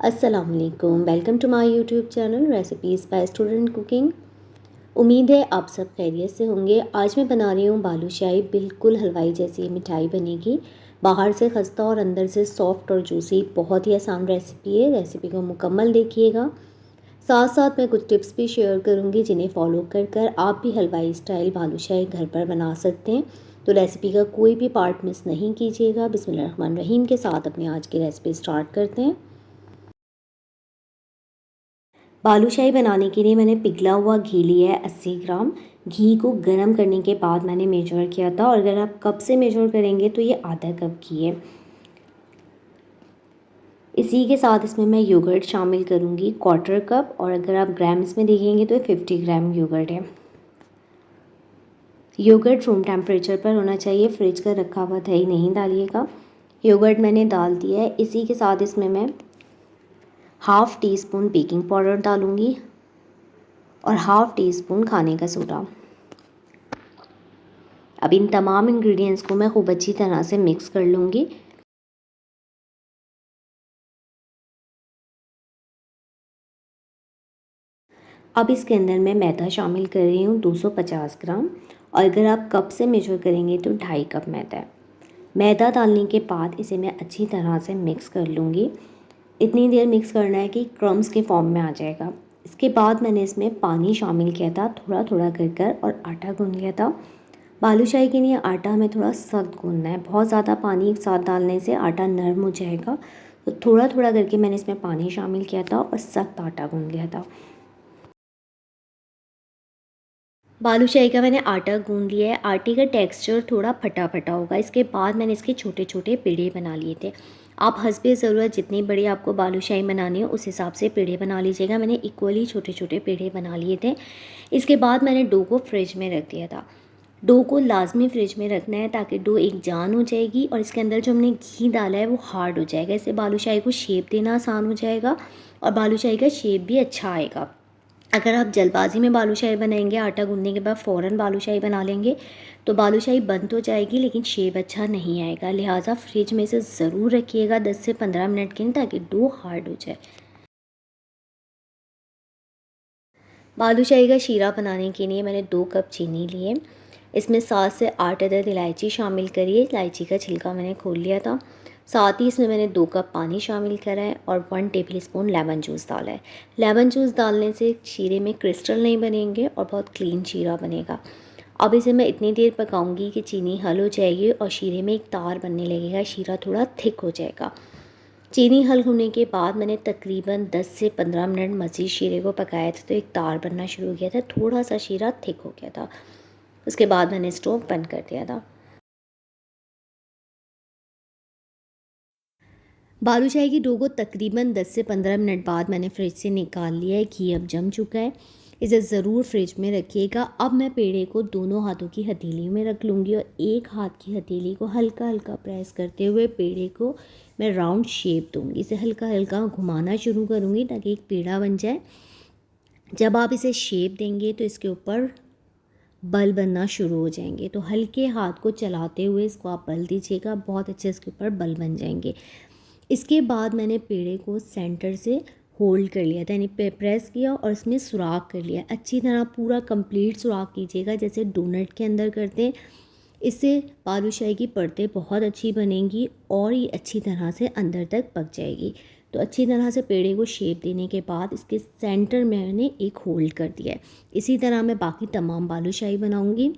अस्सलाम वालेकुम। Welcome to my YouTube channel recipes by student cooking. उम्मीद है आप सब खैरियत से होंगे। आज मैं बना रही हूँ बालूशाही। बिल्कुल हलवाई जैसी ये मिठाई बनेगी। बाहर से खस्ता और अंदर से सॉफ्ट और जूसी। बहुत ही आसान रेसिपी है। रेसिपी को मुकम्मल देखिएगा। साथ साथ मैं कुछ टिप्स भी शेयर करूँगी जिन्हें फॉलो कर कर आप भी हलवाई स्टाइल बालूशाही घर पर बना सकते हैं। तो रेसिपी का कोई भी पार्ट मिस नहीं कीजिएगा। बिस्मिल्लाहिर्रहमानिर्रहीम के साथ अपनी आज की रेसिपी स्टार्ट करते हैं। बालूशाही बनाने के लिए मैंने पिघला हुआ घी लिया है 80 ग्राम। घी को गर्म करने के बाद मैंने मेजर किया था, और अगर आप कप से मेजर करेंगे तो ये आधा कप घी है। इसी के साथ इसमें मैं योगर्ट शामिल करूँगी 1/4 कप, और अगर आप ग्राम्स में देखेंगे तो 50 ग्राम योगर्ट है। योगर्ट रूम टेम्परेचर पर होना चाहिए, फ्रिज का रखा हुआ दही नहीं डालिएगा। योगर्ट मैंने डाल दिया है। इसी के साथ इसमें मैं half tea spoon baking powder डालूँगी और हाफ़ टी स्पून खाने का सोडा। अब इन तमाम इंग्रेडिएंट्स को मैं खूब अच्छी तरह से मिक्स कर लूँगी। अब इसके अंदर मैं मैदा शामिल कर रही हूँ 250 ग्राम, और अगर आप कप से मेजर करेंगे तो 2.5 कप मैदा है। मैदा डालने के बाद इसे मैं अच्छी तरह से मिक्स कर लूँगी। इतनी देर मिक्स करना है कि क्रम्स के फॉर्म में आ जाएगा। इसके बाद मैंने इसमें पानी शामिल किया था थोड़ा थोड़ा कर और आटा गूँध लिया था। बालूशाही के लिए आटा हमें थोड़ा सख्त गूँधना है। बहुत ज़्यादा पानी एक साथ डालने से आटा नरम हो जाएगा। तो थोड़ा थोड़ा करके मैंने इसमें पानी शामिल किया था और सख्त आटा गूँध लिया था। बालूशाही का मैंने आटा गूँध लिया है। आटे का टेक्सचर थोड़ा फटा फटा होगा। इसके बाद मैंने इसके छोटे छोटे पेड़े बना लिए थे। आप हस्बे ज़रूरत जितनी बड़ी आपको बालूशाही बनानी हो उस हिसाब से पेड़े बना लीजिएगा। मैंने इक्वली छोटे छोटे पेड़े बना लिए थे। इसके बाद मैंने डो को फ्रिज में रख दिया था। डो को लाजमी फ्रिज में रखना है ताकि डो एक जान हो जाएगी, और इसके अंदर जो हमने घी डाला है वो हार्ड हो जाएगा। इससे बालूशाही को शेप देना आसान हो जाएगा और बालूशाही का शेप भी अच्छा आएगा। अगर आप जल्दबाजी में बालूशाही बनाएंगे, आटा गूंदने के बाद फ़ौरन बालूशाही बना लेंगे, तो बालूशाही बंद तो जाएगी लेकिन शेप अच्छा नहीं आएगा। लिहाजा फ्रिज में इसे ज़रूर रखिएगा 10 से 15 मिनट के लिए, ताकि डो हार्ड हो जाए। बालूशाही का शीरा बनाने के लिए मैंने 2 कप चीनी लिए। इसमें 7 से 8 अदद इलायची शामिल करिए। इलायची का छिलका मैंने खोल लिया था। साथ ही इसमें मैंने 2 कप पानी शामिल करा है और 1 टेबलस्पून लेमन जूस डाला है। लेमन जूस डालने से शीरे में क्रिस्टल नहीं बनेंगे और बहुत क्लीन शीरा बनेगा। अब इसे मैं इतनी देर पकाऊंगी कि चीनी हल हो जाएगी और शीरे में एक तार बनने लगेगा। शीरा थोड़ा थिक हो जाएगा। चीनी हल होने के बाद मैंने तकरीबन 10 से 15 मिनट मज़ीद शीरे को पकाया था, तो एक तार बनना शुरू हो गया था। थोड़ा सा शीरा थिक हो गया था। उसके बाद मैंने स्टोव बंद कर दिया था। बालूशाही की डो को तकरीबन 10 से 15 मिनट बाद मैंने फ्रिज से निकाल लिया है। घी अब जम चुका है। इसे ज़रूर फ्रिज में रखिएगा। अब मैं पेड़े को दोनों हाथों की हथेलियों में रख लूँगी और एक हाथ की हथेली को हल्का हल्का प्रेस करते हुए पेड़े को मैं राउंड शेप दूँगी। इसे हल्का हल्का घुमाना शुरू करूँगी ताकि एक पेड़ा बन जाए। जब आप इसे शेप देंगे तो इसके ऊपर बल बनना शुरू हो जाएंगे। तो हल्के हाथ को चलाते हुए इसको आप बल दीजिएगा। बहुत अच्छे इसके ऊपर बल बन जाएंगे। इसके बाद मैंने पेड़े को सेंटर से होल्ड कर लिया था, यानी प्रेस किया और इसमें सुराख कर लिया। अच्छी तरह पूरा कंप्लीट सुराख कीजिएगा जैसे डोनट के अंदर करते हैं। इससे बालूशाही की परतें बहुत अच्छी बनेंगी और ये अच्छी तरह से अंदर तक पक जाएगी। तो अच्छी तरह से पेड़े को शेप देने के बाद इसके सेंटर में मैंने एक होल्ड कर दिया है। इसी तरह मैं बाकी तमाम बालूशाही बनाऊंगी।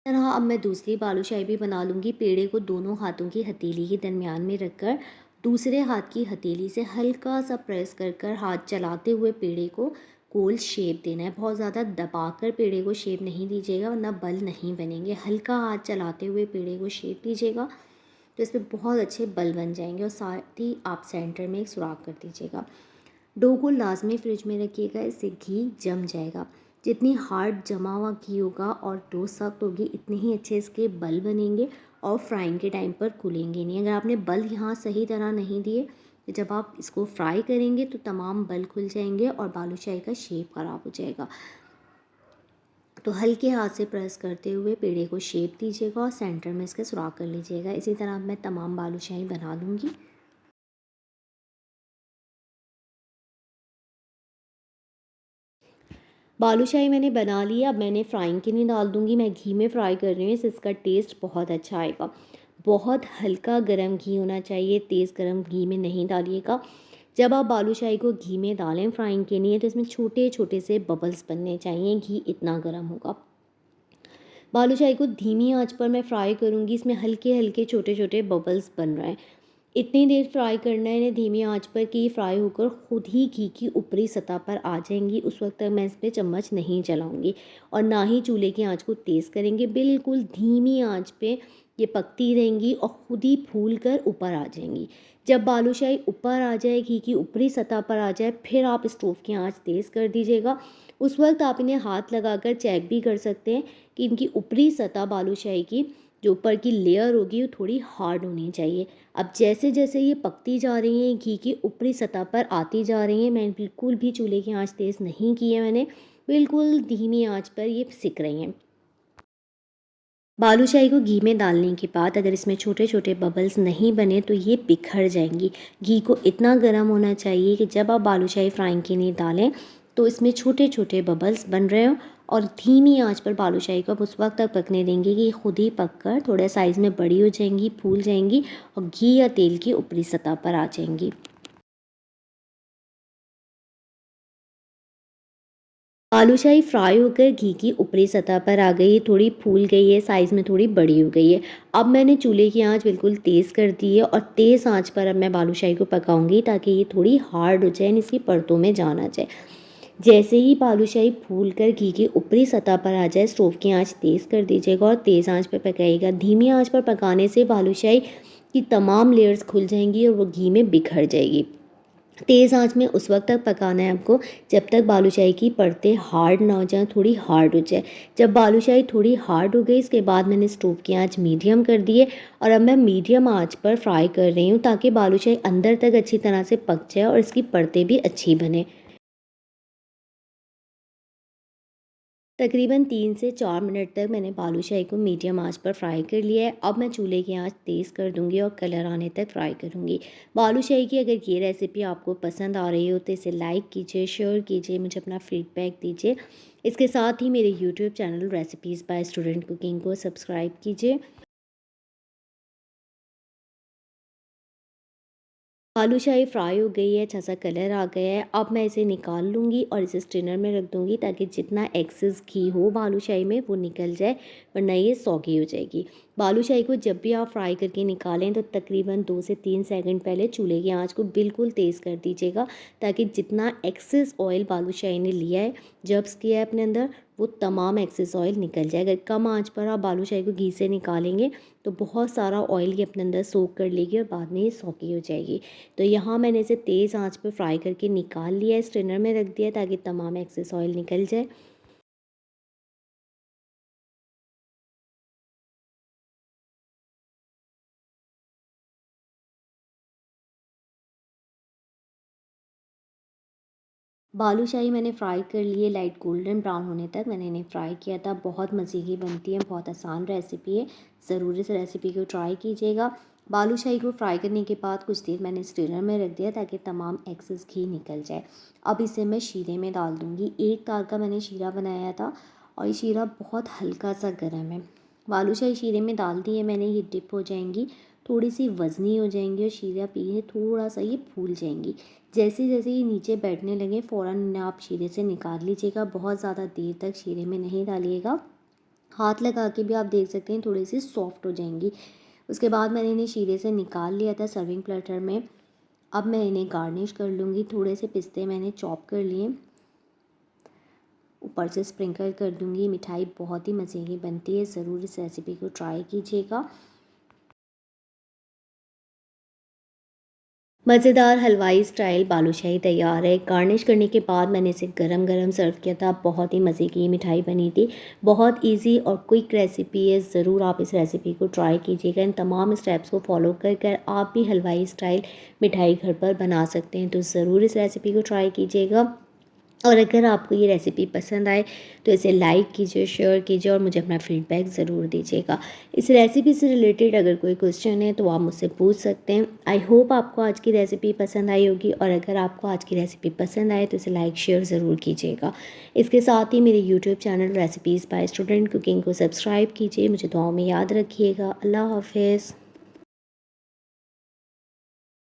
तरह अब मैं दूसरी बालूशाही भी बना लूँगी। पेड़े को दोनों हाथों की हथेली के दरमियान में रखकर दूसरे हाथ की हथेली से हल्का सा प्रेस कर कर हाथ चलाते हुए पेड़े को गोल शेप देना है। बहुत ज़्यादा दबाकर पेड़े को शेप नहीं दीजिएगा वरना बल नहीं बनेंगे। हल्का हाथ चलाते हुए पेड़े को शेप दीजिएगा तो इस पर बहुत अच्छे बल बन जाएंगे। और साथ ही आप सेंटर में एक सुराख कर दीजिएगा। डो को लाजमी फ्रिज में रखिएगा, इससे घी जम जाएगा। जितनी हार्ड जमा हुआ घी होगा और डो सख्त होगी, इतने ही अच्छे इसके बल बनेंगे और फ्राइंग के टाइम पर खुलेंगे नहीं। अगर आपने बल यहाँ सही तरह नहीं दिए तो जब आप इसको फ्राई करेंगे तो तमाम बल खुल जाएंगे और बालूशाही का शेप ख़राब हो जाएगा। तो हल्के हाथ से प्रेस करते हुए पेड़े को शेप दीजिएगा और सेंटर में इसके सुराख कर लीजिएगा। इसी तरह मैं तमाम बालूशाही बना लूँगी। बालूशाही मैंने बना ली है, अब मैंने फ्राइंग के लिए डाल दूँगी। मैं घी में फ्राई कर रही हूँ, इससे इसका टेस्ट बहुत अच्छा आएगा। बहुत हल्का गरम घी होना चाहिए, तेज़ गरम घी में नहीं डालिएगा। जब आप बालूशाही को घी में डालें फ्राइंग के लिए तो इसमें छोटे-छोटे से बबल्स बनने चाहिए, घी इतना गरम होगा। बालूशाही को धीमी आँच पर मैं फ्राई करूँगी, इसमें हल्के-हल्के छोटे-छोटे बबल्स बन रहे हैं। इतनी देर फ्राई करना है इन्हें धीमी आंच पर कि ये फ्राई होकर खुद ही घी की ऊपरी सतह पर आ जाएंगी। उस वक्त तक मैं इस पे चम्मच नहीं चलाऊंगी और ना ही चूल्हे की आंच को तेज़ करेंगे। बिल्कुल धीमी आंच पे ये पकती रहेंगी और खुद ही फूल कर ऊपर आ जाएंगी। जब बालूशाही ऊपर आ जाए, घी की ऊपरी सतह पर आ जाए, फिर आप स्टोव की आंच तेज़ कर दीजिएगा। उस वक्त आप इन्हें हाथ लगाकर चेक भी कर सकते हैं कि इनकी ऊपरी सतह बालूशाही की जो ऊपर की लेयर होगी वो थोड़ी हार्ड होनी चाहिए। अब जैसे-जैसे ये पकती जा रही हैं, घी की ऊपरी सतह पर आती जा रही हैं, मैं बिल्कुल भी चूल्हे की आँच तेज़ नहीं की है मैंने, बिल्कुल धीमी आँच पर ये सिक रही हैं। बालूशाही को घी में डालने के बाद अगर इसमें छोटे-छोटे बबल्स नहीं बने तो ये बिखर जाएँगी। घी को इतना गर्म होना चाहिए कि जब आप बालूशाही फ्राइंग के लिए डालें तो इसमें छोटे-छोटे बबल्स बन रहे हों और धीमी आँच पर बालूशाही को आप उस वक़्त तक पकने देंगे कि ये खुद ही पक कर थोड़े साइज़ में बड़ी हो जाएँगी, फूल जाएँगी और घी या तेल की ऊपरी सतह पर आ जाएँगी। बालूशाही फ्राई होकर घी की ऊपरी सतह पर आ गई है, थोड़ी फूल गई है, साइज़ में थोड़ी बड़ी हो गई है। अब मैंने चूल्हे की आंच बिल्कुल तेज़ कर दी है और तेज़ आंच पर अब मैं बालूशाही को पकाऊंगी ताकि ये थोड़ी हार्ड हो जाए, इसकी परतों में जान आ जाए। जैसे ही बालूशाही फूल कर घी की ऊपरी सतह पर आ जाए, स्टोव की आंच तेज़ कर दीजिएगा और तेज़ आंच पर पकाइएगा। धीमी आंच पर पकाने से बालूशाही की तमाम लेयर्स खुल जाएंगी और वो घी में बिखर जाएगी। तेज़ आंच में उस वक्त तक पकाना है आपको जब तक बालूशाही की परतें हार्ड ना हो जाएं, थोड़ी हार्ड हो जाए। जब बालूशाही थोड़ी हार्ड हो गई इसके बाद मैंने स्टोव की आंच मीडियम कर दी है और अब मैं मीडियम आंच पर फ्राई कर रही हूँ ताकि बालूशाही अंदर तक अच्छी तरह से पक जाए और इसकी परतें भी अच्छी बने। तकरीबन 3 से 4 मिनट तक मैंने बालूशाही को मीडियम आंच पर फ्राई कर लिया है। अब मैं चूल्हे की आंच तेज़ कर दूंगी और कलर आने तक फ्राई करूंगी। बालूशाही की अगर ये रेसिपी आपको पसंद आ रही हो तो इसे लाइक कीजिए, शेयर कीजिए, मुझे अपना फीडबैक दीजिए। इसके साथ ही मेरे YouTube channel recipes by student cooking को सब्सक्राइब कीजिए। बालूशाही फ्राई हो गई है, अच्छा सा कलर आ गया है। अब मैं इसे निकाल लूँगी और इसे स्ट्रेनर में रख दूँगी ताकि जितना एक्सेस घी हो बालूशाही में वो निकल जाए, वरना ये सौगी हो जाएगी। बालूशाही को जब भी आप फ्राई करके निकालें तो तकरीबन 2 से 3 सेकंड पहले चूल्हे की आंच को बिल्कुल तेज़ कर दीजिएगा ताकि जितना एक्सेस ऑयल बालूशाही ने लिया है, जब्स किया है अपने अंदर, वो तमाम एक्सेस ऑयल निकल जाए। अगर कम आँच पर आप बालूशाही को घी से निकालेंगे तो बहुत सारा ऑयल ये अपने अंदर सोक कर लेगी और बाद में ये सौगी हो जाएगी। तो यहाँ मैंने इसे तेज़ आंच पे फ्राई करके निकाल लिया है, स्ट्रेनर में रख दिया ताकि तमाम एक्सेस ऑयल निकल जाए। बालूशाही मैंने फ्राई कर लिए लाइट गोल्डन ब्राउन होने तक मैंने इन्हें फ्राई किया था। बहुत मज़े की बनती है, बहुत आसान रेसिपी है। ज़रूर इस रेसिपी को ट्राई कीजिएगा। बालूशाही को फ्राई करने के बाद कुछ देर मैंने स्ट्रेनर में रख दिया ताकि तमाम एक्सेस घी निकल जाए। अब इसे मैं शीरे में डाल दूँगी। एक तार का मैंने शीरा बनाया था और ये शीरा बहुत हल्का सा गर्म है। बालूशाही शीरे में डाल दी है मैंने, ये डिप हो जाएंगी, थोड़ी सी वज़नी हो जाएंगी और शीरा पीने थोड़ा सा ये फूल जाएंगी। जैसे-जैसे ये नीचे बैठने लगे फ़ौरन इन्हें आप शीरे से निकाल लीजिएगा। बहुत ज़्यादा देर तक शीरे में नहीं डालिएगा। हाथ लगा के भी आप देख सकते हैं थोड़ी-सी सॉफ्ट हो जाएँगी। उसके बाद मैंने इन्हें शीरे से निकाल लिया था सर्विंग प्लेटर में। अब मैं इन्हें गार्निश कर लूँगी। थोड़े से पिस्ते मैंने चॉप कर लिए, ऊपर से स्प्रिंकल कर दूँगी। मिठाई बहुत ही मज़े की बनती है, ज़रूर इस रेसिपी को ट्राई कीजिएगा। मज़ेदार हलवाई स्टाइल बालूशाही तैयार है। गार्निश करने के बाद मैंने इसे गरम-गरम सर्व किया था। बहुत ही मज़े की मिठाई बनी थी। बहुत ईज़ी और क्विक रेसिपी है। ज़रूर आप इस रेसिपी को ट्राई कीजिएगा। इन तमाम स्टेप्स को फॉलो कर कर आप भी हलवाई स्टाइल मिठाई घर पर बना सकते हैं। तो ज़रूर इस रेसिपी को ट्राई कीजिएगा। और अगर आपको ये रेसिपी पसंद आए तो इसे लाइक कीजिए, शेयर कीजिए और मुझे अपना फीडबैक ज़रूर दीजिएगा। इस रेसिपी से रिलेटेड अगर कोई क्वेश्चन है तो आप मुझसे पूछ सकते हैं। आई होप आपको आज की रेसिपी पसंद आई होगी और अगर आपको आज की रेसिपी पसंद आए तो इसे लाइक शेयर ज़रूर कीजिएगा। इसके साथ ही मेरे YouTube channel recipes by student cooking को सब्सक्राइब कीजिए। मुझे दुआओं में याद रखिएगा। अल्लाह हाफ़िज़।